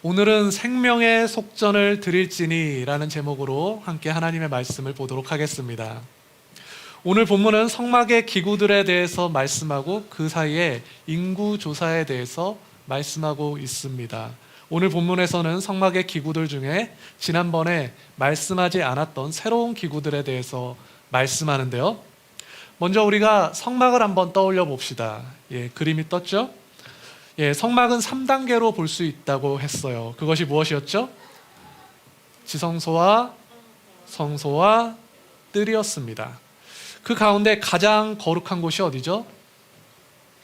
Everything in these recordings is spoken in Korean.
오늘은 생명의 속전을 드릴지니 라는 제목으로 함께 하나님의 말씀을 보도록 하겠습니다. 오늘 본문은 성막의 기구들에 대해서 말씀하고 그 사이에 인구조사에 대해서 말씀하고 있습니다. 오늘 본문에서는 성막의 기구들 중에 지난번에 말씀하지 않았던 새로운 기구들에 대해서 말씀하는데요. 먼저 우리가 성막을 한번 떠올려 봅시다. 그림이 떴죠? 성막은 3단계로 볼 수 있다고 했어요. 그것이 무엇이었죠? 지성소와 성소와 뜰이었습니다. 그 가운데 가장 거룩한 곳이 어디죠?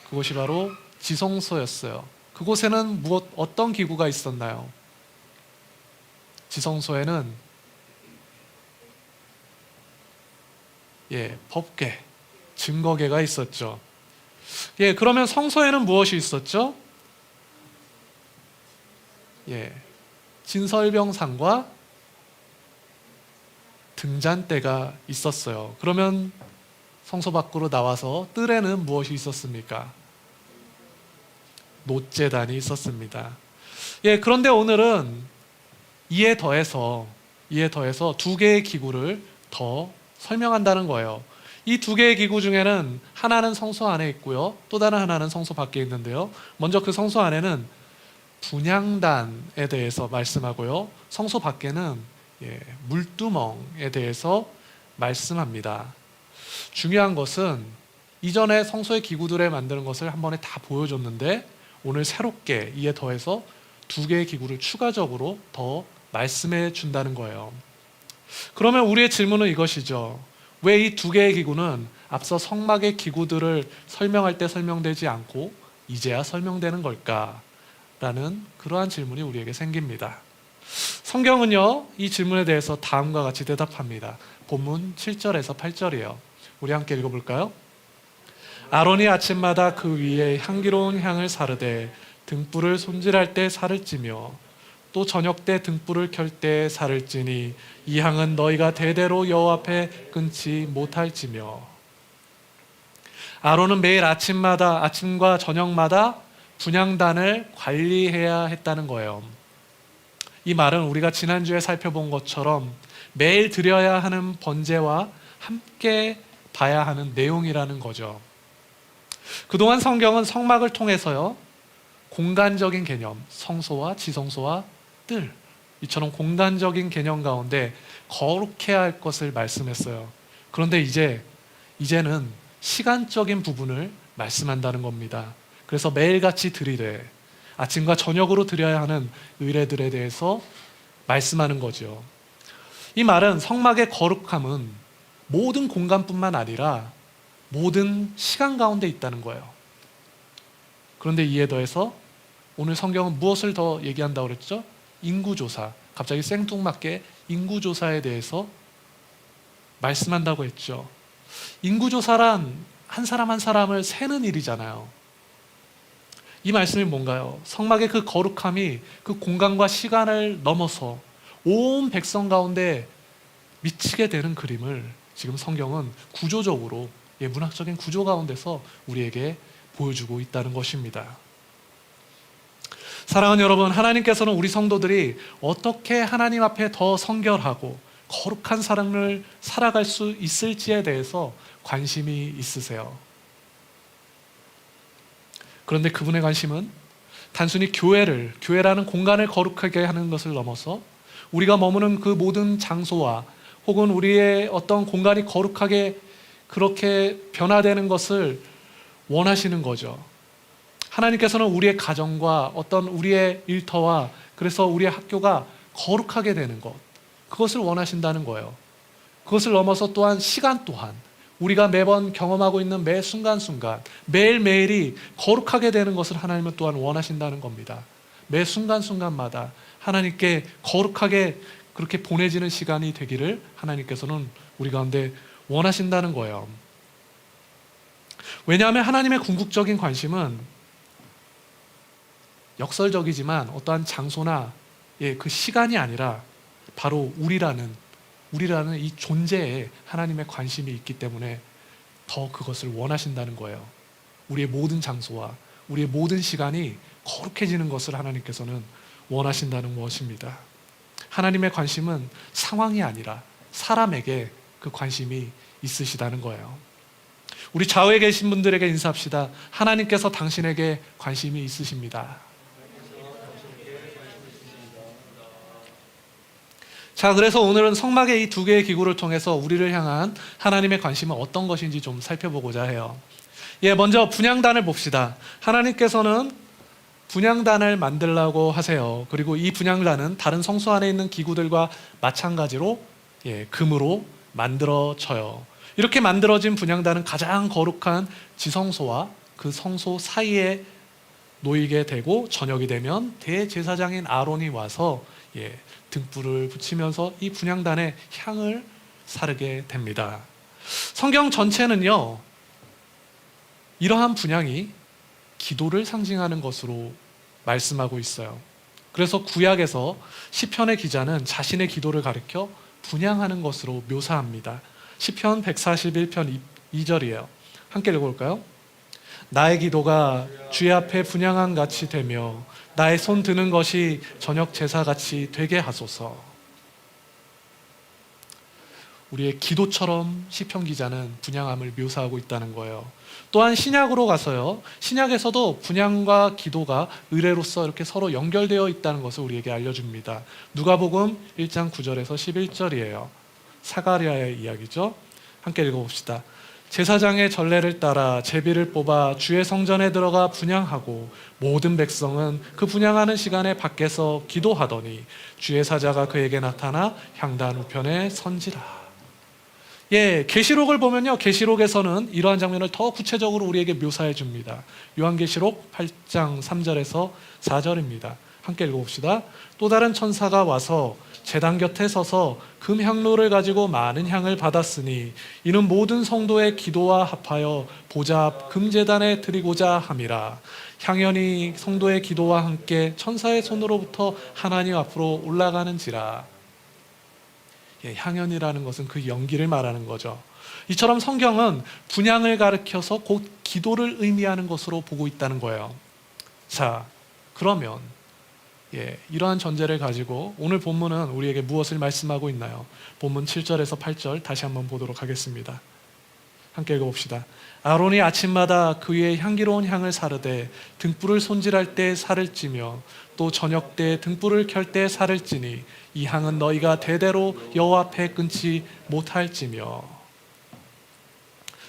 그곳이 바로 지성소였어요. 그곳에는 어떤 기구가 있었나요? 지성소에는 법궤, 증거궤가 있었죠. 그러면 성소에는 무엇이 있었죠? 진설병상과 등잔대가 있었어요. 그러면 성소 밖으로 나와서 뜰에는 무엇이 있었습니까? 놋제단이 있었습니다. 그런데 오늘은 이에 더해서 두 개의 기구를 더 설명한다는 거예요. 이 두 개의 기구 중에는 하나는 성소 안에 있고요, 또 다른 하나는 성소 밖에 있는데요. 먼저 그 성소 안에는 분향단에 대해서 말씀하고요, 성소 밖에는 물두멍에 대해서 말씀합니다. 중요한 것은 이전에 성소의 기구들에 만드는 것을 한 번에 다 보여줬는데 오늘 새롭게 이에 더해서 두 개의 기구를 추가적으로 더 말씀해 준다는 거예요. 그러면 우리의 질문은 이것이죠. 왜 이 두 개의 기구는 앞서 성막의 기구들을 설명할 때 설명되지 않고 이제야 설명되는 걸까? 라는 그러한 질문이 우리에게 생깁니다. 성경은요, 이 질문에 대해서 다음과 같이 대답합니다. 본문 7절에서 8절이에요. 우리 함께 읽어볼까요? 아론이 아침마다 그 위에 향기로운 향을 사르되 등불을 손질할 때 살을 찌며 또 저녁 때 등불을 켤 때 살을 찌니 이 향은 너희가 대대로 여호와 앞에 끊지 못할지며. 아론은 매일 아침과 저녁마다 분향단을 관리해야 했다는 거예요. 이 말은 우리가 지난주에 살펴본 것처럼 매일 드려야 하는 번제와 함께 봐야 하는 내용이라는 거죠. 그동안 성경은 성막을 통해서요, 공간적인 개념, 성소와 지성소와 뜰, 이처럼 공간적인 개념 가운데 거룩해야 할 것을 말씀했어요. 그런데 이제는 시간적인 부분을 말씀한다는 겁니다. 그래서 매일같이 드리되 아침과 저녁으로 드려야 하는 의례들에 대해서 말씀하는 거죠. 이 말은 성막의 거룩함은 모든 공간뿐만 아니라 모든 시간 가운데 있다는 거예요. 그런데 이에 더해서 오늘 성경은 무엇을 더 얘기한다고 그랬죠? 인구조사. 갑자기 생뚱맞게 인구조사에 대해서 말씀한다고 했죠. 인구조사란 한 사람 한 사람을 세는 일이잖아요. 이 말씀이 뭔가요? 성막의 그 거룩함이 그 공간과 시간을 넘어서 온 백성 가운데 미치게 되는 그림을 지금 성경은 구조적으로, 문학적인 구조 가운데서 우리에게 보여주고 있다는 것입니다. 사랑하는 여러분, 하나님께서는 우리 성도들이 어떻게 하나님 앞에 더 성결하고 거룩한 삶을 살아갈 수 있을지에 대해서 관심이 있으세요. 그런데 그분의 관심은 단순히 교회라는 공간을 거룩하게 하는 것을 넘어서 우리가 머무는 그 모든 장소와 혹은 우리의 어떤 공간이 거룩하게 그렇게 변화되는 것을 원하시는 거죠. 하나님께서는 우리의 가정과 어떤 우리의 일터와 그래서 우리의 학교가 거룩하게 되는 것, 그것을 원하신다는 거예요. 그것을 넘어서 또한 시간 또한 우리가 매번 경험하고 있는 매 순간순간 매일매일이 거룩하게 되는 것을 하나님은 또한 원하신다는 겁니다. 매 순간순간마다 하나님께 거룩하게 그렇게 보내지는 시간이 되기를 하나님께서는 우리 가운데 원하신다는 거예요. 왜냐하면 하나님의 궁극적인 관심은 역설적이지만 어떠한 장소나 그 시간이 아니라 바로 우리라는 이 존재에 하나님의 관심이 있기 때문에 더 그것을 원하신다는 거예요. 우리의 모든 장소와 우리의 모든 시간이 거룩해지는 것을 하나님께서는 원하신다는 무엇입니다. 하나님의 관심은 상황이 아니라 사람에게 그 관심이 있으시다는 거예요. 우리 좌우에 계신 분들에게 인사합시다. 하나님께서 당신에게 관심이 있으십니다. 자, 그래서 오늘은 성막의 이 두 개의 기구를 통해서 우리를 향한 하나님의 관심은 어떤 것인지 좀 살펴보고자 해요. 먼저 분향단을 봅시다. 하나님께서는 분향단을 만들라고 하세요. 그리고 이 분향단은 다른 성소 안에 있는 기구들과 마찬가지로 금으로 만들어져요. 이렇게 만들어진 분향단은 가장 거룩한 지성소와 그 성소 사이에 놓이게 되고, 저녁이 되면 대제사장인 아론이 와서 등불을 붙이면서 이 분향단에 향을 사르게 됩니다. 성경 전체는요, 이러한 분향이 기도를 상징하는 것으로 말씀하고 있어요. 그래서 구약에서 시편의 기자는 자신의 기도를 가리켜 분향하는 것으로 묘사합니다. 시편 141편 2절이에요. 함께 읽어볼까요? 나의 기도가 주의 앞에 분향한 같이 되며 나의 손 드는 것이 저녁 제사같이 되게 하소서. 우리의 기도처럼 시편 기자는 분향함을 묘사하고 있다는 거예요. 또한 신약으로 가서요, 신약에서도 분향과 기도가 의례로서 이렇게 서로 연결되어 있다는 것을 우리에게 알려줍니다. 누가복음 1장 9절에서 11절이에요. 사가랴의 이야기죠. 함께 읽어봅시다. 제사장의 전례를 따라 제비를 뽑아 주의 성전에 들어가 분향하고 모든 백성은 그 분향하는 시간에 밖에서 기도하더니 주의 사자가 그에게 나타나 향단 우편에 선지라. 계시록을 보면요, 계시록에서는 이러한 장면을 더 구체적으로 우리에게 묘사해 줍니다. 요한계시록 8장 3절에서 4절입니다. 함께 읽어봅시다. 또 다른 천사가 와서 제단 곁에 서서 금향로를 가지고 많은 향을 받았으니 이는 모든 성도의 기도와 합하여 보좌 앞 금제단에 드리고자 함이라. 향연이 성도의 기도와 함께 천사의 손으로부터 하나님 앞으로 올라가는지라. 향연이라는 것은 그 연기를 말하는 거죠. 이처럼 성경은 분향을 가리켜서 곧 기도를 의미하는 것으로 보고 있다는 거예요. 자, 그러면 이러한 전제를 가지고 오늘 본문은 우리에게 무엇을 말씀하고 있나요? 본문 7절에서 8절 다시 한번 보도록 하겠습니다. 함께 읽어봅시다. 아론이 아침마다 그 위에 향기로운 향을 사르되 등불을 손질할 때 살을 찌며 또 저녁 때 등불을 켤 때 살을 찌니 이 향은 너희가 대대로 여호와 앞에 끊지 못할지며.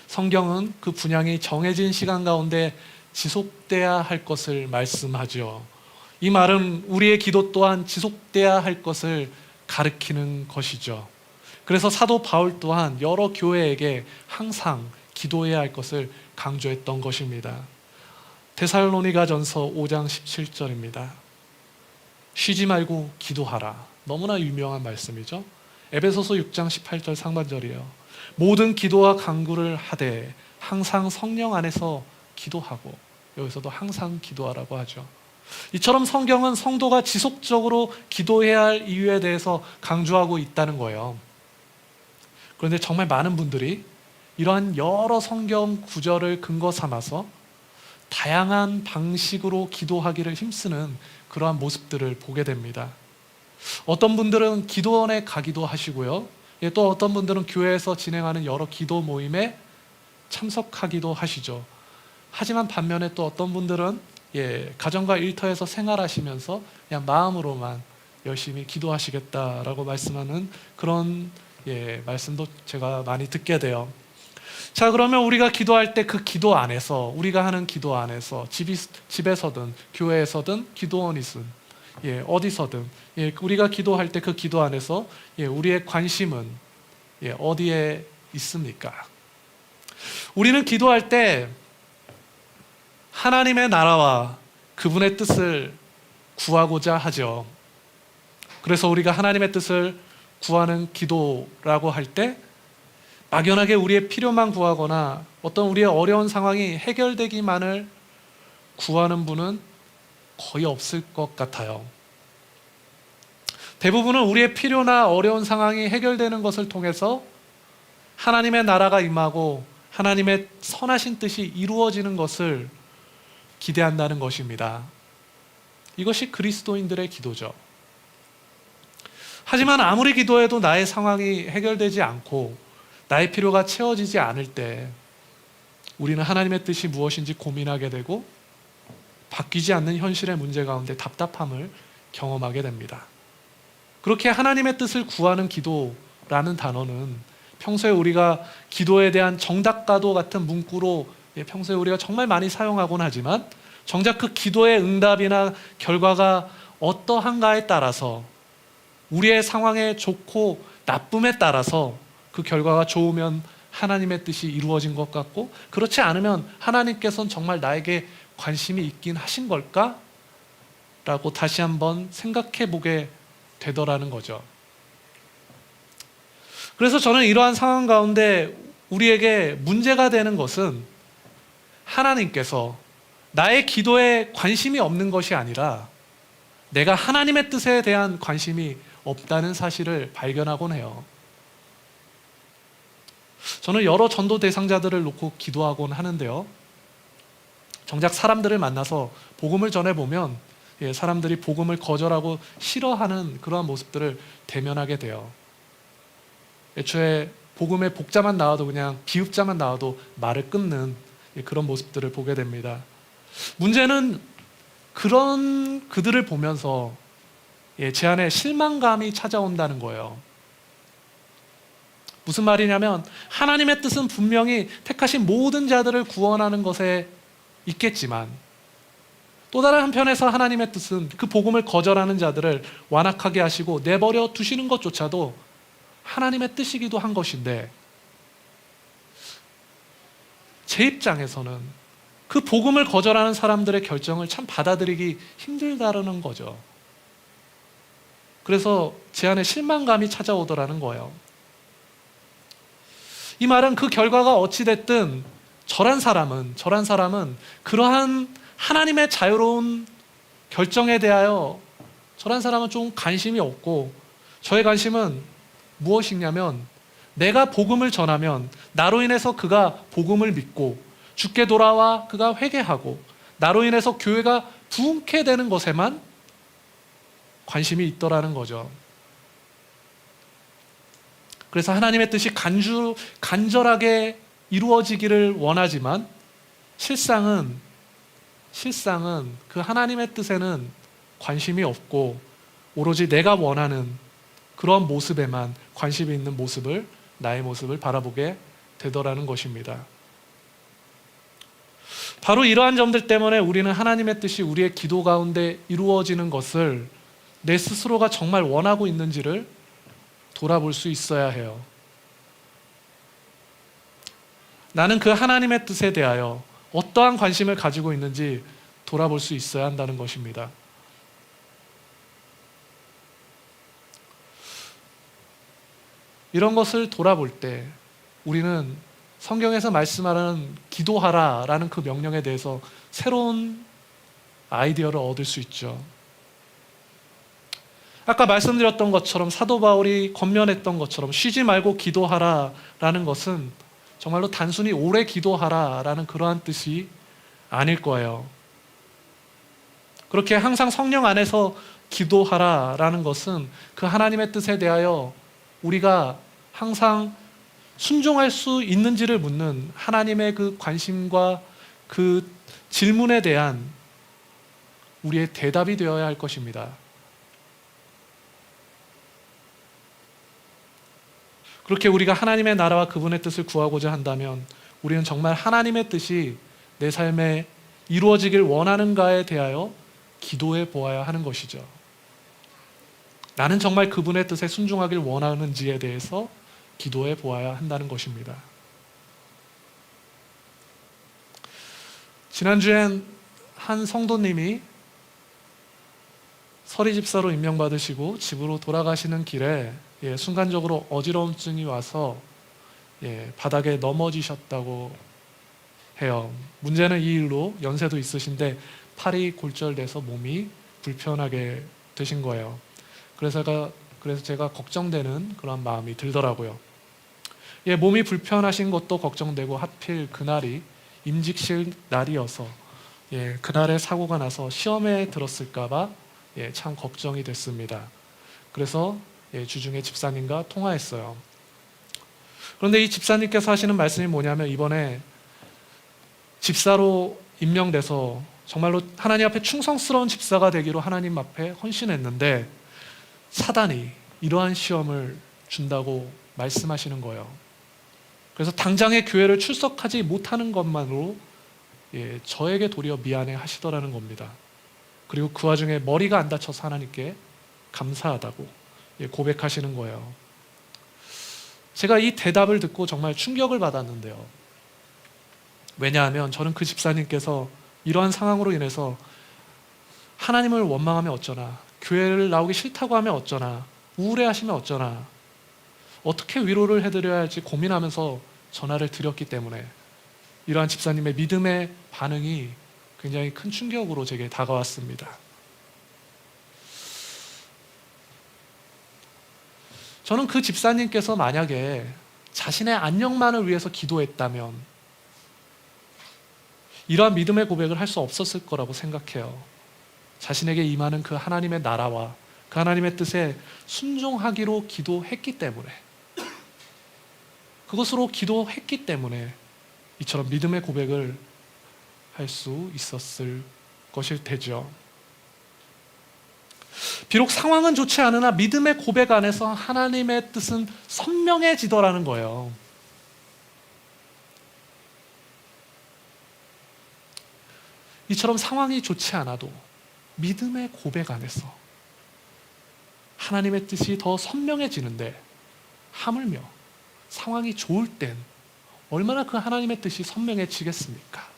성경은 그 분향이 정해진 시간 가운데 지속돼야 할 것을 말씀하죠. 이 말은 우리의 기도 또한 지속돼야 할 것을 가리키는 것이죠. 그래서 사도 바울 또한 여러 교회에게 항상 기도해야 할 것을 강조했던 것입니다. 데살로니가전서 5장 17절입니다. 쉬지 말고 기도하라. 너무나 유명한 말씀이죠. 에베소서 6장 18절 상반절이에요. 모든 기도와 간구를 하되 항상 성령 안에서 기도하고, 여기서도 항상 기도하라고 하죠. 이처럼 성경은 성도가 지속적으로 기도해야 할 이유에 대해서 강조하고 있다는 거예요. 그런데 정말 많은 분들이 이러한 여러 성경 구절을 근거 삼아서 다양한 방식으로 기도하기를 힘쓰는 그러한 모습들을 보게 됩니다. 어떤 분들은 기도원에 가기도 하시고요, 또 어떤 분들은 교회에서 진행하는 여러 기도 모임에 참석하기도 하시죠. 하지만 반면에 또 어떤 분들은 가정과 일터에서 생활하시면서 그냥 마음으로만 열심히 기도하시겠다라고 말씀하는 그런 말씀도 제가 많이 듣게 돼요. 자, 그러면 우리가 기도할 때 그 기도 안에서, 우리가 하는 기도 안에서 집에서든 교회에서든 기도원이든 어디서든 우리가 기도할 때 그 기도 안에서 우리의 관심은 어디에 있습니까? 우리는 기도할 때 하나님의 나라와 그분의 뜻을 구하고자 하죠. 그래서 우리가 하나님의 뜻을 구하는 기도라고 할 때 막연하게 우리의 필요만 구하거나 어떤 우리의 어려운 상황이 해결되기만을 구하는 분은 거의 없을 것 같아요. 대부분은 우리의 필요나 어려운 상황이 해결되는 것을 통해서 하나님의 나라가 임하고 하나님의 선하신 뜻이 이루어지는 것을 기대한다는 것입니다. 이것이 그리스도인들의 기도죠. 하지만 아무리 기도해도 나의 상황이 해결되지 않고 나의 필요가 채워지지 않을 때 우리는 하나님의 뜻이 무엇인지 고민하게 되고 바뀌지 않는 현실의 문제 가운데 답답함을 경험하게 됩니다. 그렇게 하나님의 뜻을 구하는 기도라는 단어는 평소에 우리가 기도에 대한 정답과도 같은 문구로 평소에 우리가 정말 많이 사용하곤 하지만 정작 그 기도의 응답이나 결과가 어떠한가에 따라서 우리의 상황의 좋고 나쁨에 따라서 그 결과가 좋으면 하나님의 뜻이 이루어진 것 같고 그렇지 않으면 하나님께서는 정말 나에게 관심이 있긴 하신 걸까? 라고 다시 한번 생각해 보게 되더라는 거죠. 그래서 저는 이러한 상황 가운데 우리에게 문제가 되는 것은 하나님께서 나의 기도에 관심이 없는 것이 아니라 내가 하나님의 뜻에 대한 관심이 없다는 사실을 발견하곤 해요. 저는 여러 전도 대상자들을 놓고 기도하곤 하는데요. 정작 사람들을 만나서 복음을 전해보면 사람들이 복음을 거절하고 싫어하는 그러한 모습들을 대면하게 돼요. 애초에 복음의 복자만 나와도 그냥 비읍자만 나와도 말을 끊는 그런 모습들을 보게 됩니다. 문제는 그런 그들을 보면서 제 안에 실망감이 찾아온다는 거예요. 무슨 말이냐면 하나님의 뜻은 분명히 택하신 모든 자들을 구원하는 것에 있겠지만 또 다른 한편에서 하나님의 뜻은 그 복음을 거절하는 자들을 완악하게 하시고 내버려 두시는 것조차도 하나님의 뜻이기도 한 것인데 제 입장에서는 그 복음을 거절하는 사람들의 결정을 참 받아들이기 힘들다는 거죠. 그래서 제 안에 실망감이 찾아오더라는 거예요. 이 말은 그 결과가 어찌됐든 저란 사람은 그러한 하나님의 자유로운 결정에 대하여 저란 사람은 좀 관심이 없고 저의 관심은 무엇이냐면 내가 복음을 전하면 나로 인해서 그가 복음을 믿고 주께 돌아와 그가 회개하고 나로 인해서 교회가 부흥케 되는 것에만 관심이 있더라는 거죠. 그래서 하나님의 뜻이 간절하게 이루어지기를 원하지만 실상은 그 하나님의 뜻에는 관심이 없고 오로지 내가 원하는 그런 모습에만 관심이 있는 모습을 나의 모습을 바라보게 되더라는 것입니다. 바로 이러한 점들 때문에 우리는 하나님의 뜻이 우리의 기도 가운데 이루어지는 것을 내 스스로가 정말 원하고 있는지를 돌아볼 수 있어야 해요. 나는 그 하나님의 뜻에 대하여 어떠한 관심을 가지고 있는지 돌아볼 수 있어야 한다는 것입니다. 이런 것을 돌아볼 때 우리는 성경에서 말씀하는 기도하라라는 그 명령에 대해서 새로운 아이디어를 얻을 수 있죠. 아까 말씀드렸던 것처럼 사도 바울이 권면했던 것처럼 쉬지 말고 기도하라라는 것은 정말로 단순히 오래 기도하라라는 그러한 뜻이 아닐 거예요. 그렇게 항상 성령 안에서 기도하라라는 것은 그 하나님의 뜻에 대하여 우리가 항상 순종할 수 있는지를 묻는 하나님의 그 관심과 그 질문에 대한 우리의 대답이 되어야 할 것입니다. 그렇게 우리가 하나님의 나라와 그분의 뜻을 구하고자 한다면 우리는 정말 하나님의 뜻이 내 삶에 이루어지길 원하는가에 대하여 기도해 보아야 하는 것이죠. 나는 정말 그분의 뜻에 순종하길 원하는지에 대해서 기도해 보아야 한다는 것입니다. 지난주엔 한 성도님이 서리 집사로 임명받으시고 집으로 돌아가시는 길에 순간적으로 어지러움증이 와서 바닥에 넘어지셨다고 해요. 문제는 이 일로 연세도 있으신데 팔이 골절돼서 몸이 불편하게 되신 거예요. 그래서 제가 걱정되는 그런 마음이 들더라고요. 몸이 불편하신 것도 걱정되고 하필 그날이 임직실 날이어서 그날에 사고가 나서 시험에 들었을까봐 참 걱정이 됐습니다. 그래서 주중에 집사님과 통화했어요. 그런데 이 집사님께서 하시는 말씀이 뭐냐면, 이번에 집사로 임명돼서 정말로 하나님 앞에 충성스러운 집사가 되기로 하나님 앞에 헌신했는데, 사단이 이러한 시험을 준다고 말씀하시는 거예요. 그래서 당장의 교회를 출석하지 못하는 것만으로 저에게 도리어 미안해 하시더라는 겁니다. 그리고 그 와중에 머리가 안 다쳐서 하나님께 감사하다고 고백하시는 거예요. 제가 이 대답을 듣고 정말 충격을 받았는데요. 왜냐하면 저는 그 집사님께서 이러한 상황으로 인해서 하나님을 원망하면 어쩌나, 교회를 나오기 싫다고 하면 어쩌나, 우울해하시면 어쩌나, 어떻게 위로를 해드려야 할지 고민하면서 전화를 드렸기 때문에 이러한 집사님의 믿음의 반응이 굉장히 큰 충격으로 제게 다가왔습니다. 저는 그 집사님께서 만약에 자신의 안녕만을 위해서 기도했다면 이러한 믿음의 고백을 할 수 없었을 거라고 생각해요. 자신에게 임하는 그 하나님의 나라와 그 하나님의 뜻에 순종하기로 기도했기 때문에, 그것으로 기도했기 때문에 이처럼 믿음의 고백을 할 수 있었을 것일 테죠. 비록 상황은 좋지 않으나 믿음의 고백 안에서 하나님의 뜻은 선명해지더라는 거예요. 이처럼 상황이 좋지 않아도 믿음의 고백 안에서 하나님의 뜻이 더 선명해지는데, 하물며 상황이 좋을 땐 얼마나 그 하나님의 뜻이 선명해지겠습니까?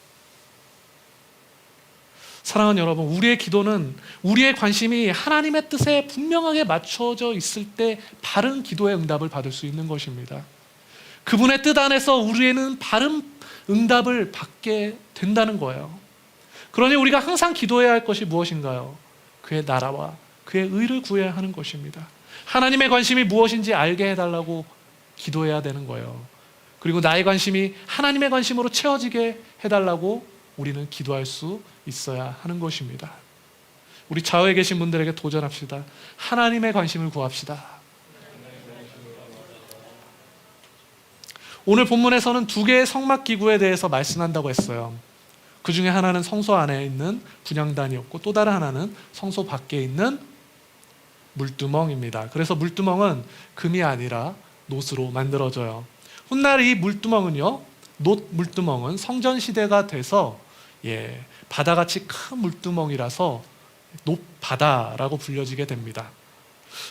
사랑하는 여러분, 우리의 기도는, 우리의 관심이 하나님의 뜻에 분명하게 맞춰져 있을 때 바른 기도의 응답을 받을 수 있는 것입니다. 그분의 뜻 안에서 우리는 바른 응답을 받게 된다는 거예요. 그러니 우리가 항상 기도해야 할 것이 무엇인가요? 그의 나라와 그의 의를 구해야 하는 것입니다. 하나님의 관심이 무엇인지 알게 해달라고 기도해야 되는 거예요. 그리고 나의 관심이 하나님의 관심으로 채워지게 해달라고 우리는 기도할 수 있어야 하는 것입니다. 우리 좌우에 계신 분들에게 도전합시다. 하나님의 관심을 구합시다. 오늘 본문에서는 두 개의 성막기구에 대해서 말씀한다고 했어요. 그 중에 하나는 성소 안에 있는 분향단이었고, 또 다른 하나는 성소 밖에 있는 물두멍입니다. 그래서 물두멍은 금이 아니라 놋으로 만들어져요. 훗날 이 물두멍은요, 놋 물두멍은 성전 시대가 돼서 바다같이 큰 물두멍이라서 놋바다라고 불려지게 됩니다.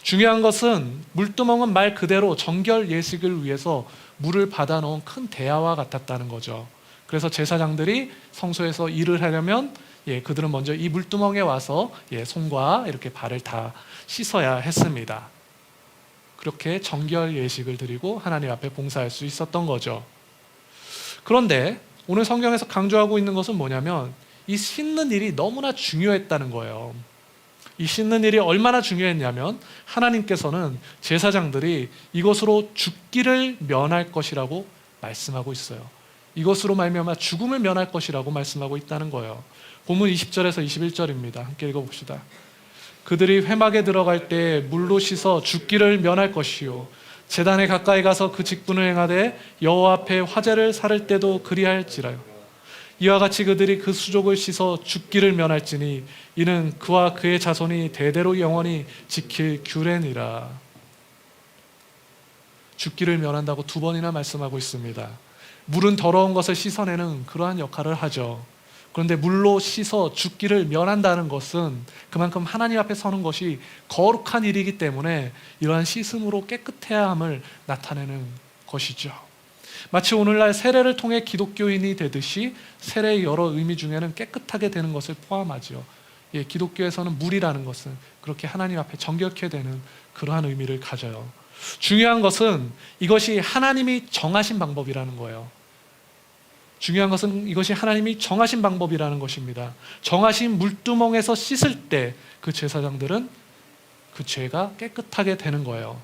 중요한 것은 물두멍은 말 그대로 정결 예식을 위해서 물을 받아 놓은 큰 대야와 같았다는 거죠. 그래서 제사장들이 성소에서 일을 하려면 그들은 먼저 이 물두멍에 와서 손과 이렇게 발을 다 씻어야 했습니다. 그렇게 정결 예식을 드리고 하나님 앞에 봉사할 수 있었던 거죠. 그런데 오늘 성경에서 강조하고 있는 것은 뭐냐면, 이 씻는 일이 너무나 중요했다는 거예요. 이 씻는 일이 얼마나 중요했냐면, 하나님께서는 제사장들이 이것으로 죽기를 면할 것이라고 말씀하고 있어요. 이것으로 말미암아 죽음을 면할 것이라고 말씀하고 있다는 거예요. 본문 20절에서 21절입니다. 함께 읽어봅시다. 그들이 회막에 들어갈 때 물로 씻어 죽기를 면할 것이요, 제단에 가까이 가서 그 직분을 행하되 여호와 앞에 화제를 살을 때도 그리할지라요. 이와 같이 그들이 그 수족을 씻어 죽기를 면할지니 이는 그와 그의 자손이 대대로 영원히 지킬 규례니라. 죽기를 면한다고 두 번이나 말씀하고 있습니다. 물은 더러운 것을 씻어내는 그러한 역할을 하죠. 그런데 물로 씻어 죽기를 면한다는 것은 그만큼 하나님 앞에 서는 것이 거룩한 일이기 때문에 이러한 씻음으로 깨끗해야 함을 나타내는 것이죠. 마치 오늘날 세례를 통해 기독교인이 되듯이 세례의 여러 의미 중에는 깨끗하게 되는 것을 포함하죠. 기독교에서는 물이라는 것은 그렇게 하나님 앞에 정결케 되는 그러한 의미를 가져요. 중요한 것은 이것이 하나님이 정하신 방법이라는 거예요. 중요한 것은 이것이 하나님이 정하신 방법이라는 것입니다. 정하신 물두멍에서 씻을 때 그 제사장들은 그 죄가 깨끗하게 되는 거예요.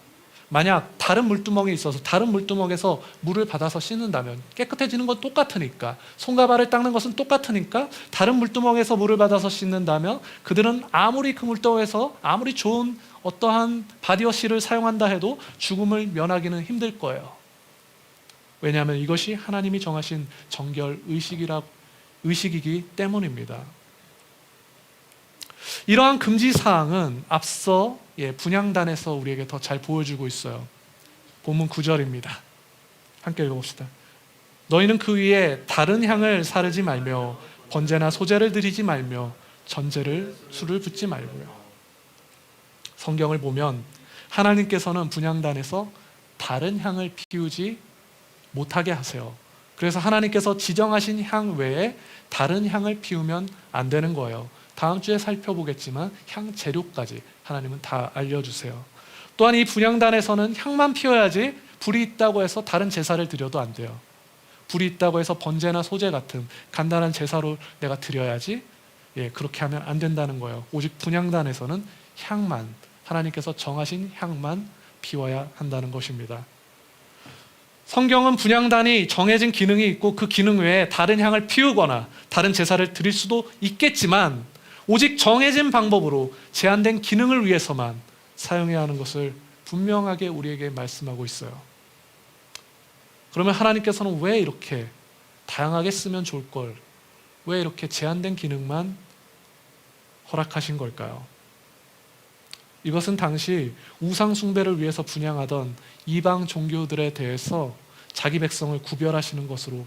만약 다른 물두멍이 있어서 다른 물두멍에서 물을 받아서 씻는다면 깨끗해지는 건 똑같으니까, 손과 발을 닦는 것은 똑같으니까 다른 물두멍에서 물을 받아서 씻는다면 그들은 아무리 그 물두멍에서 아무리 좋은 어떠한 바디워시를 사용한다 해도 죽음을 면하기는 힘들 거예요. 왜냐하면 이것이 하나님이 정하신 정결 의식이기 때문입니다. 이러한 금지사항은 앞서 분향단에서 우리에게 더 잘 보여주고 있어요. 본문 9절입니다. 함께 읽어봅시다. 너희는 그 위에 다른 향을 사르지 말며 번제나 소제를 드리지 말며 전제를 술을 붓지 말고요. 성경을 보면 하나님께서는 분향단에서 다른 향을 피우지 못하게 하세요. 그래서 하나님께서 지정하신 향 외에 다른 향을 피우면 안 되는 거예요. 다음 주에 살펴보겠지만 향 재료까지 하나님은 다 알려주세요. 또한 이 분향단에서는 향만 피워야지 불이 있다고 해서 다른 제사를 드려도 안 돼요. 불이 있다고 해서 번제나 소제 같은 간단한 제사로 내가 드려야지, 그렇게 하면 안 된다는 거예요. 오직 분향단에서는 향만, 하나님께서 정하신 향만 피워야 한다는 것입니다. 성경은 분향단이 정해진 기능이 있고 그 기능 외에 다른 향을 피우거나 다른 제사를 드릴 수도 있겠지만 오직 정해진 방법으로 제한된 기능을 위해서만 사용해야 하는 것을 분명하게 우리에게 말씀하고 있어요. 그러면 하나님께서는 왜 이렇게 다양하게 쓰면 좋을 걸, 왜 이렇게 제한된 기능만 허락하신 걸까요? 이것은 당시 우상 숭배를 위해서 분향하던 이방 종교들에 대해서 자기 백성을 구별하시는 것으로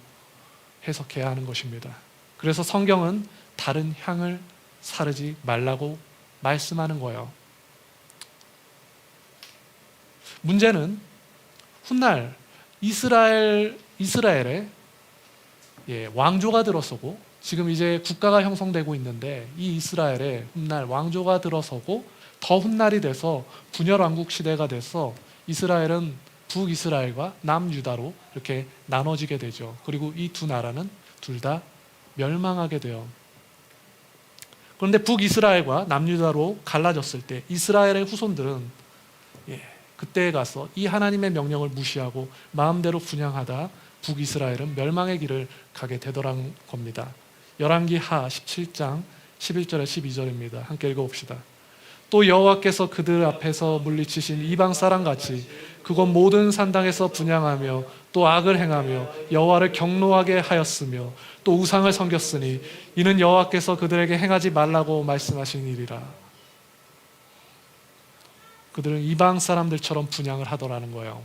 해석해야 하는 것입니다. 그래서 성경은 다른 향을 사르지 말라고 말씀하는 거예요. 문제는 훗날 이스라엘에 왕조가 들어서고, 지금 이제 국가가 형성되고 있는데 이 이스라엘에 훗날 왕조가 들어서고 더 훗날이 돼서 분열 왕국 시대가 돼서 이스라엘은 북이스라엘과 남유다로 이렇게 나눠지게 되죠. 그리고 이 두 나라는 둘 다 멸망하게 돼요. 그런데 북이스라엘과 남유다로 갈라졌을 때 이스라엘의 후손들은 그때에 가서 이 하나님의 명령을 무시하고 마음대로 분향하다 북이스라엘은 멸망의 길을 가게 되더란 겁니다. 열왕기하 17장 11절에 12절입니다. 함께 읽어봅시다. 또 여호와께서 그들 앞에서 물리치신 이방 사람같이 그곳 모든 산당에서 분향하며 또 악을 행하며 여호와를 경노하게 하였으며 또 우상을 섬겼으니 이는 여호와께서 그들에게 행하지 말라고 말씀하신 일이라. 그들은 이방 사람들처럼 분향을 하더라는 거예요.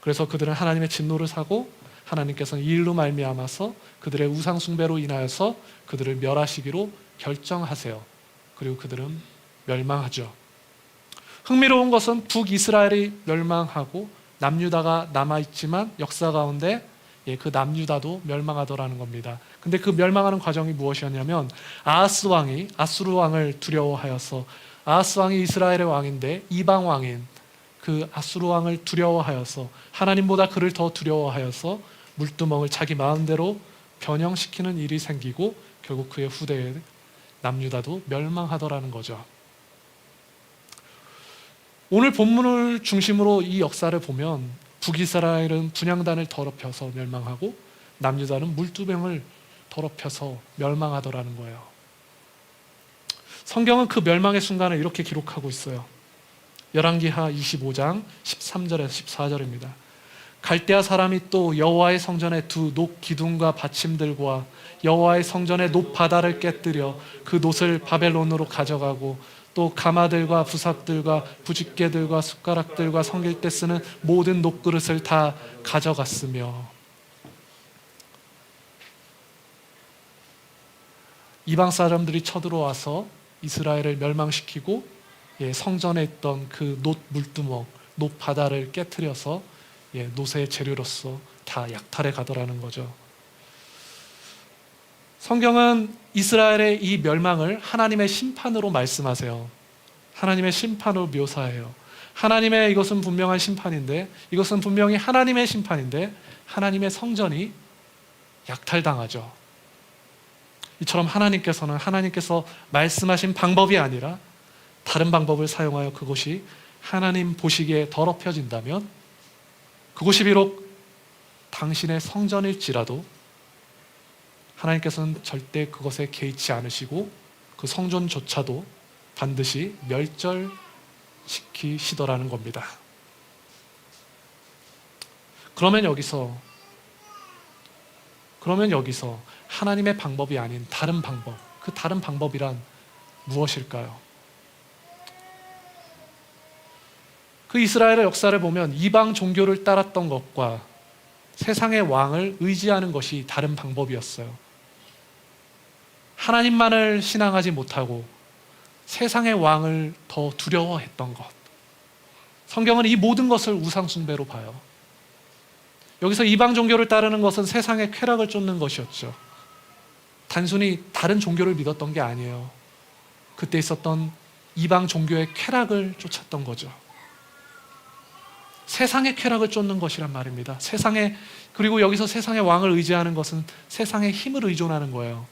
그래서 그들은 하나님의 진노를 사고 하나님께서는 이 일로 말미암아서 그들의 우상 숭배로 인하여서 그들을 멸하시기로 결정하세요. 그리고 그들은 멸망하죠. 흥미로운 것은 북이스라엘이 멸망하고 남유다가 남아있지만 역사 가운데 그 남유다도 멸망하더라는 겁니다. 근데 그 멸망하는 과정이 무엇이었냐면 아하스 왕이 아수르 왕을 두려워하여서, 아하스 왕이 이스라엘의 왕인데 이방 왕인 그 아수르 왕을 두려워하여서 하나님보다 그를 더 두려워하여서 물두멍을 자기 마음대로 변형시키는 일이 생기고 결국 그의 후대에 남유다도 멸망하더라는 거죠. 오늘 본문을 중심으로 이 역사를 보면 북이스라엘은 분향단을 더럽혀서 멸망하고 남유다는 물두병을 더럽혀서 멸망하더라는 거예요. 성경은 그 멸망의 순간을 이렇게 기록하고 있어요. 열왕기하 25장 13절에서 14절입니다. 갈대아 사람이 또 여호와의 성전의 두 녹 기둥과 받침들과 여호와의 성전의 녹 바다를 깨뜨려 그 놋을 바벨론으로 가져가고 또 가마들과 부삽들과 부집개들과 숟가락들과 섬길 때 쓰는 모든 녹그릇을 다 가져갔으며, 이방 사람들이 쳐들어와서 이스라엘을 멸망시키고 성전에 있던 그 놋 물두멍, 놋 바다를 깨뜨려서 놋의 재료로서 다 약탈해 가더라는 거죠. 성경은 이스라엘의 이 멸망을 하나님의 심판으로 말씀하세요. 하나님의 심판으로 묘사해요. 하나님의 이것은 분명한 심판인데, 이것은 분명히 하나님의 심판인데 하나님의 성전이 약탈당하죠. 이처럼 하나님께서는 하나님께서 말씀하신 방법이 아니라 다른 방법을 사용하여 그것이 하나님 보시기에 더럽혀진다면 그곳이 비록 당신의 성전일지라도 하나님께서는 절대 그것에 개의치 않으시고 그 성전조차도 반드시 멸절시키시더라는 겁니다. 그러면 여기서 하나님의 방법이 아닌 다른 방법, 그 다른 방법이란 무엇일까요? 그 이스라엘의 역사를 보면 이방 종교를 따랐던 것과 세상의 왕을 의지하는 것이 다른 방법이었어요. 하나님만을 신앙하지 못하고 세상의 왕을 더 두려워했던 것. 성경은 이 모든 것을 우상숭배로 봐요. 여기서 이방 종교를 따르는 것은 세상의 쾌락을 쫓는 것이었죠. 단순히 다른 종교를 믿었던 게 아니에요. 그때 있었던 이방 종교의 쾌락을 쫓았던 거죠. 세상의 쾌락을 쫓는 것이란 말입니다. 그리고 여기서 세상의 왕을 의지하는 것은 세상의 힘을 의존하는 거예요.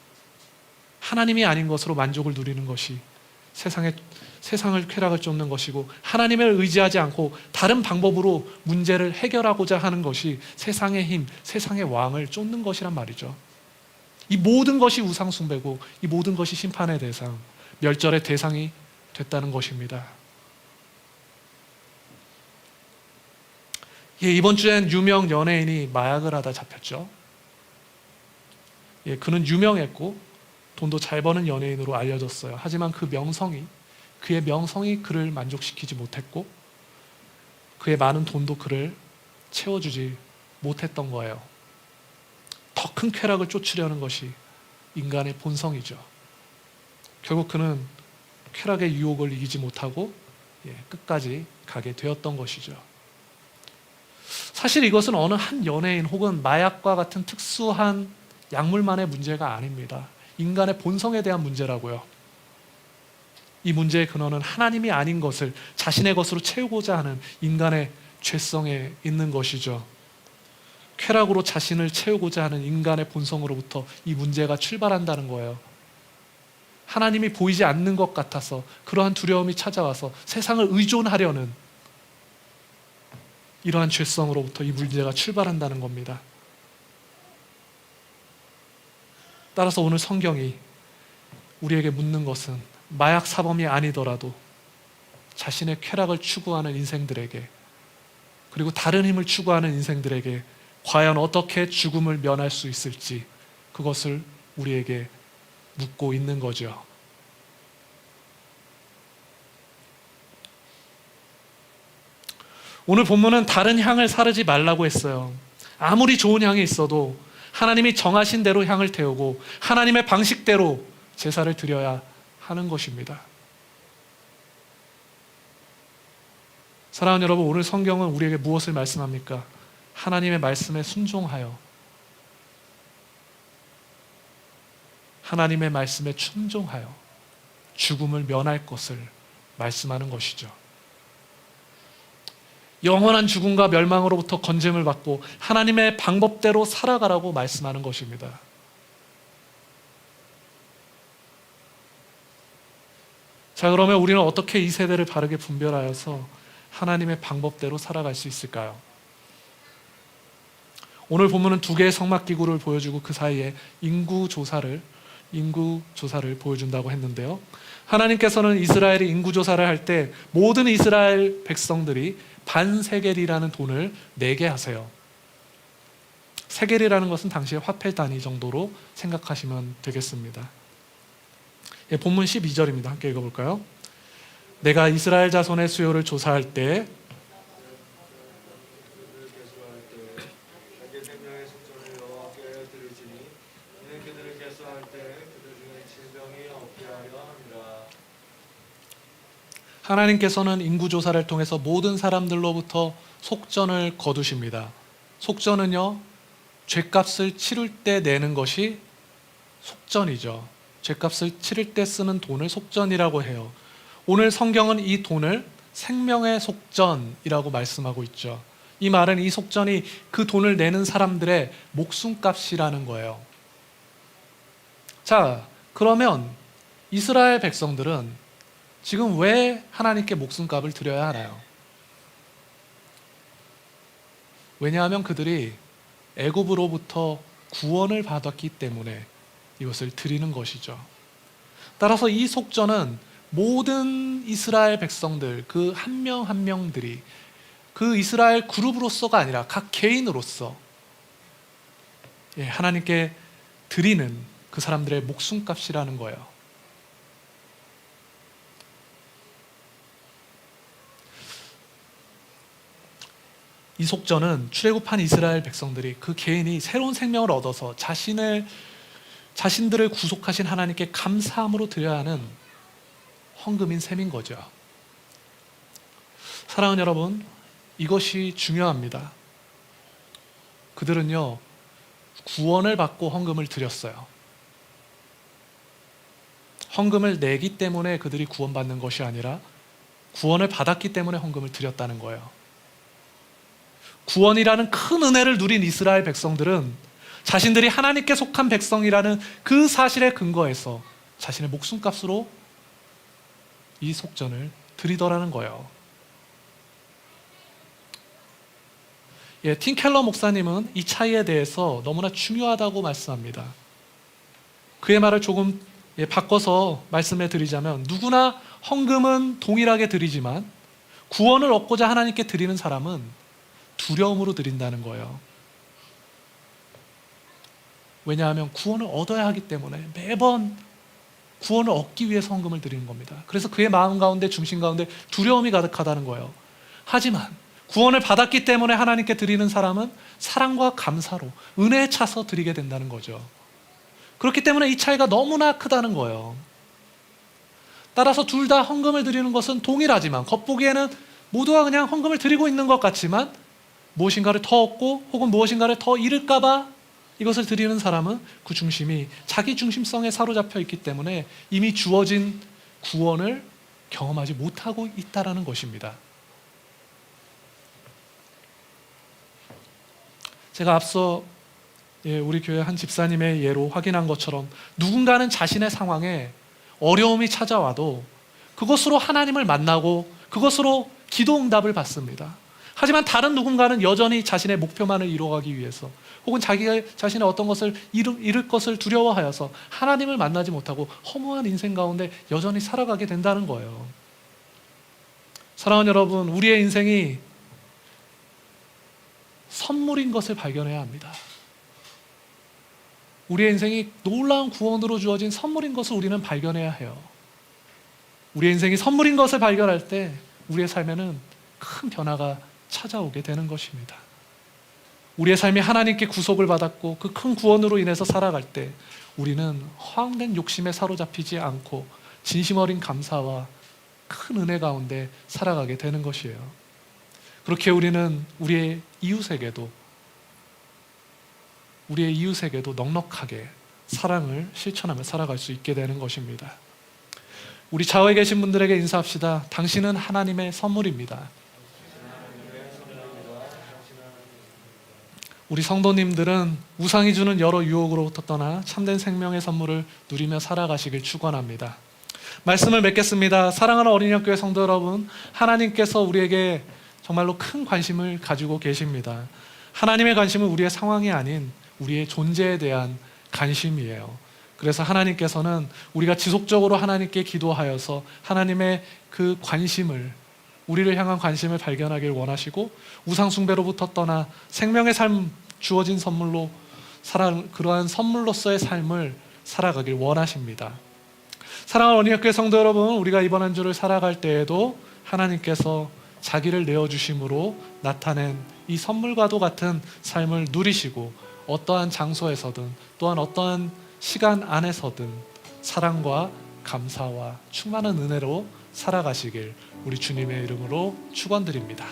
하나님이 아닌 것으로 만족을 누리는 것이 세상을 쾌락을 쫓는 것이고, 하나님을 의지하지 않고 다른 방법으로 문제를 해결하고자 하는 것이 세상의 힘, 세상의 왕을 쫓는 것이란 말이죠. 이 모든 것이 우상숭배고 이 모든 것이 심판의 대상, 멸절의 대상이 됐다는 것입니다. 이번 주엔 유명 연예인이 마약을 하다 잡혔죠. 그는 유명했고 돈도 잘 버는 연예인으로 알려졌어요. 하지만 그의 명성이 그를 만족시키지 못했고 그의 많은 돈도 그를 채워주지 못했던 거예요. 더 큰 쾌락을 쫓으려는 것이 인간의 본성이죠. 결국 그는 쾌락의 유혹을 이기지 못하고 끝까지 가게 되었던 것이죠. 사실 이것은 어느 한 연예인 혹은 마약과 같은 특수한 약물만의 문제가 아닙니다. 인간의 본성에 대한 문제라고요. 이 문제의 근원은 하나님이 아닌 것을 자신의 것으로 채우고자 하는 인간의 죄성에 있는 것이죠. 쾌락으로 자신을 채우고자 하는 인간의 본성으로부터 이 문제가 출발한다는 거예요. 하나님이 보이지 않는 것 같아서 그러한 두려움이 찾아와서 세상을 의존하려는 이러한 죄성으로부터 이 문제가 출발한다는 겁니다. 따라서 오늘 성경이 우리에게 묻는 것은 마약 사범이 아니더라도 자신의 쾌락을 추구하는 인생들에게, 그리고 다른 힘을 추구하는 인생들에게 과연 어떻게 죽음을 면할 수 있을지, 그것을 우리에게 묻고 있는 거죠. 오늘 본문은 다른 향을 사르지 말라고 했어요. 아무리 좋은 향이 있어도 하나님이 정하신 대로 향을 태우고 하나님의 방식대로 제사를 드려야 하는 것입니다. 사랑하는 여러분, 오늘 성경은 우리에게 무엇을 말씀합니까? 하나님의 말씀에 순종하여, 하나님의 말씀에 순종하여 죽음을 면할 것을 말씀하는 것이죠. 영원한 죽음과 멸망으로부터 건짐을 받고 하나님의 방법대로 살아가라고 말씀하는 것입니다. 자, 그러면 우리는 어떻게 이 세대를 바르게 분별하여서 하나님의 방법대로 살아갈 수 있을까요? 오늘 본문은 두 개의 성막기구를 보여주고 그 사이에 인구 조사를 보여준다고 했는데요. 하나님께서는 이스라엘이 인구조사를 할 때 모든 이스라엘 백성들이 반세겔이라는 돈을 내게 하세요. 세겔이라는 것은 당시의 화폐 단위 정도로 생각하시면 되겠습니다. 본문 12절입니다. 함께 읽어볼까요? 내가 이스라엘 자손의 수요를 조사할 때 하나님께서는 인구조사를 통해서 모든 사람들로부터 속전을 거두십니다. 속전은요, 죗값을 치를 때 내는 것이 속전이죠. 죗값을 치를 때 쓰는 돈을 속전이라고 해요. 오늘 성경은 이 돈을 생명의 속전이라고 말씀하고 있죠. 이 말은 이 속전이 그 돈을 내는 사람들의 목숨값이라는 거예요. 자, 그러면 이스라엘 백성들은 지금 왜 하나님께 목숨값을 드려야 하나요? 왜냐하면 그들이 애굽으로부터 구원을 받았기 때문에 이것을 드리는 것이죠. 따라서 이 속전은 모든 이스라엘 백성들, 그 한 명 한 명들이 그 이스라엘 그룹으로서가 아니라 각 개인으로서 하나님께 드리는 그 사람들의 목숨값이라는 거예요. 이 속전은 출애굽한 이스라엘 백성들이 그 개인이 새로운 생명을 얻어서 자신들을 구속하신 하나님께 감사함으로 드려야 하는 헌금인 셈인 거죠. 사랑하는 여러분, 이것이 중요합니다. 그들은요, 구원을 받고 헌금을 드렸어요. 헌금을 내기 때문에 그들이 구원받는 것이 아니라 구원을 받았기 때문에 헌금을 드렸다는 거예요. 구원이라는 큰 은혜를 누린 이스라엘 백성들은 자신들이 하나님께 속한 백성이라는 그 사실에 근거해서 자신의 목숨값으로 이 속전을 드리더라는 거예요. 팀 켈러 목사님은 이 차이에 대해서 너무나 중요하다고 말씀합니다. 그의 말을 조금 바꿔서 말씀해 드리자면, 누구나 헌금은 동일하게 드리지만 구원을 얻고자 하나님께 드리는 사람은 두려움으로 드린다는 거예요. 왜냐하면 구원을 얻어야 하기 때문에 매번 구원을 얻기 위해서 헌금을 드리는 겁니다. 그래서 그의 마음 가운데, 중심 가운데 두려움이 가득하다는 거예요. 하지만 구원을 받았기 때문에 하나님께 드리는 사람은 사랑과 감사로 은혜에 차서 드리게 된다는 거죠. 그렇기 때문에 이 차이가 너무나 크다는 거예요. 따라서 둘 다 헌금을 드리는 것은 동일하지만, 겉보기에는 모두가 그냥 헌금을 드리고 있는 것 같지만, 무엇인가를 더 얻고 혹은 무엇인가를 더 잃을까봐 이것을 드리는 사람은 그 중심이 자기 중심성에 사로잡혀 있기 때문에 이미 주어진 구원을 경험하지 못하고 있다는 것입니다. 제가 앞서 우리 교회 한 집사님의 예로 확인한 것처럼, 누군가는 자신의 상황에 어려움이 찾아와도 그것으로 하나님을 만나고 그것으로 기도 응답을 받습니다. 하지만 다른 누군가는 여전히 자신의 목표만을 이루어가기 위해서 혹은 자기가 자신의 어떤 것을 잃을 것을 두려워하여서 하나님을 만나지 못하고 허무한 인생 가운데 여전히 살아가게 된다는 거예요. 사랑하는 여러분, 우리의 인생이 선물인 것을 발견해야 합니다. 우리의 인생이 놀라운 구원으로 주어진 선물인 것을 우리는 발견해야 해요. 우리의 인생이 선물인 것을 발견할 때 우리의 삶에는 큰 변화가 찾아오게 되는 것입니다. 우리의 삶이 하나님께 구속을 받았고 그 큰 구원으로 인해서 살아갈 때 우리는 허황된 욕심에 사로잡히지 않고 진심 어린 감사와 큰 은혜 가운데 살아가게 되는 것이에요. 그렇게 우리는 우리의 이웃에게도 넉넉하게 사랑을 실천하며 살아갈 수 있게 되는 것입니다. 우리 좌우에 계신 분들에게 인사합시다. 당신은 하나님의 선물입니다. 우리 성도님들은 우상이 주는 여러 유혹으로부터 떠나 참된 생명의 선물을 누리며 살아가시길 축원합니다. 말씀을 맺겠습니다. 사랑하는 어린이학교의 성도 여러분, 하나님께서 우리에게 정말로 큰 관심을 가지고 계십니다. 하나님의 관심은 우리의 상황이 아닌 우리의 존재에 대한 관심이에요. 그래서 하나님께서는 우리가 지속적으로 하나님께 기도하여서 하나님의 그 관심을, 우리를 향한 관심을 발견하길 원하시고, 우상 숭배로부터 떠나 생명의 삶, 주어진 선물로 그러한 선물로서의 삶을 살아가길 원하십니다. 사랑하는 어린이학교의 성도 여러분, 우리가 이번 한 주를 살아갈 때에도 하나님께서 자기를 내어주심으로 나타낸 이 선물과도 같은 삶을 누리시고, 어떠한 장소에서든 또한 어떠한 시간 안에서든 사랑과 감사와 충만한 은혜로 살아가시길 우리 주님의 이름으로 축원드립니다.